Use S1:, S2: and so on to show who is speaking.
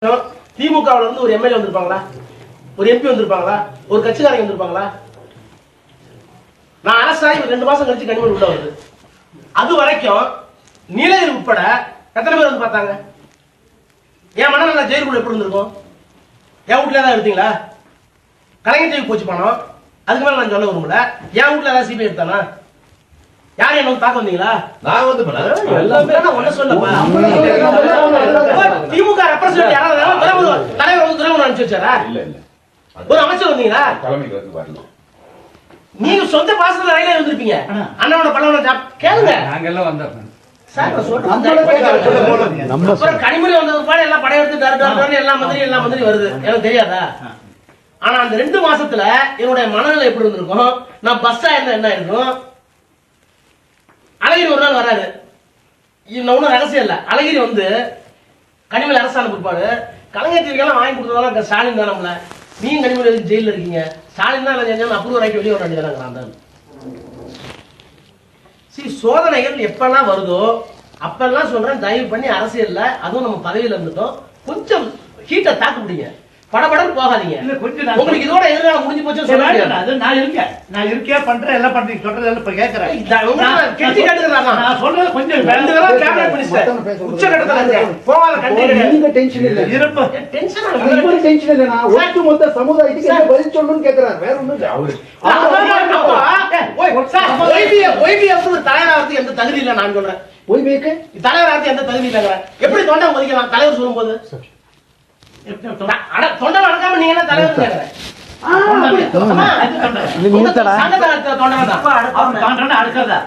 S1: திமுகவுல இருந்து ஒரு எம்எல்ஏ வந்திருப்பாங்களா, ஒரு எம்பி வந்திருப்பாங்களா, ஒரு கட்சிக்காரங்க வந்திருப்பாங்களா? நான் அரசாணை 2 மாசம் கழிச்சு கனிமொழி உள்ள வருது. அது வரைக்கும் நீலகிரி உட்பட எத்தனை பேர் வந்து பார்த்தாங்க? என் மனநல ஜெயிலுக்குள்ள எப்படி இருந்திருக்கும்? என் வீட்டுல ஏதாவது எடுத்தீங்களா? கலைஞர் ஜெயிலுக்கு போச்சு பணம். அதுக்கு மேல நான் சொல்ல விரும்பல. என் வீட்டுல ஏதாவது சிபிஐ எடுத்தானா? யாரும் என்ன தாக்க வந்தீங்களா?
S2: நான் வந்து
S1: ஒண்ணு சொல்லப்பா. திமுக ரெப்ரசன்ட் யாராவது தலைவர் வந்து துறைமுகம் அனுப்பிச்சு வச்சாரா?
S2: இல்ல இல்ல,
S1: ஒரு அமைச்சர் வந்தீங்களா?
S2: தலைமைக்கு வந்து வரல.
S1: நீங்க சொந்த பாசத்துல ரயில இருந்திருப்பீங்க. அண்ணாவோட பழவன கேளுங்க.
S3: நாங்க எல்லாம் வந்தோம்
S1: சார் நான் சொல்றேன். அப்புறம் கனிமொழி வந்தது பாட எல்லாம் படையெடுத்து தரட்டாரு எல்லா மந்திரி வருது. எனக்கு தெரியாதா? ஆனா அந்த 2 மாசத்துல என்னுடைய மனநிலை எப்படி இருந்திருக்கும்? நான் பஸ்ஸா இருந்தா என்ன இருக்கும்? அழகிரி ஒரு நாள் வராரு. ஒன்னும் ரகசியம் இல்ல. அழகிரி வந்து கனிமொழி அரசாணை பிற்பாடு கலைஞர் டிவிக்கெல்லாம் வாங்கி கொடுத்ததெல்லாம் ஸ்டாலின் தான். நம்மள நீங்க கனிமொழி ஜெயில இருக்கீங்க, ஸ்டாலின் தான் செஞ்சாலும் அப்ரூவ் ஆகிட்டு வெளியே வர வேண்டியதாங்க. சோதனைகள் எப்பெல்லாம் வருதோ அப்பெல்லாம் சொல்றேன், தயவு பண்ணி அரசியல்ல, அதுவும் நம்ம பதவியில இருந்துட்டோம், கொஞ்சம் ஹீட்டை தாக்கு பிடிங்க, படபடன்னு போகாதீங்க. உங்களுக்கு இதோட எதிர்காலம் முடிஞ்சு போச்சு சொல்ல முடியாது.
S4: அது நான் இருக்கேன் பண்றேன் எல்லாம் பண்றீங்க சொல்றது எல்லாம் இப்ப கேக்குறேன்.
S1: கெட்டி காட்டுறாங்க.
S4: நான் சொல்றது கொஞ்சம்
S1: கேபினட் மினிஸ்டர் உச்சகட்டத்துல இருக்கேன். போகாத கண்டி
S5: நீங்க டென்ஷன் இல்ல,
S4: இருப்பு
S1: டென்ஷன்
S5: இவரு டென்ஷன் இல்ல. நான் ஒட்டுமொத்த சமுதாயத்துக்கு என்ன பதில் சொல்லணும்னு கேக்குறாரு, வேற ஒண்ணும் இல்ல. அவரு
S1: தலைவராக எந்த தகுதி இல்ல. நான் சொல்றேன்,
S5: ஓய்வேக்கு
S1: தலைவராக எந்த தகுதி இல்லைங்க. எப்படி தொண்டை மதிக்கலாம் தலைவர் சொல்லும் போது? தொண்டை வணக்காம நீங்க என்ன தலைவர் கேக்குறேன்?
S4: அடுத்ததா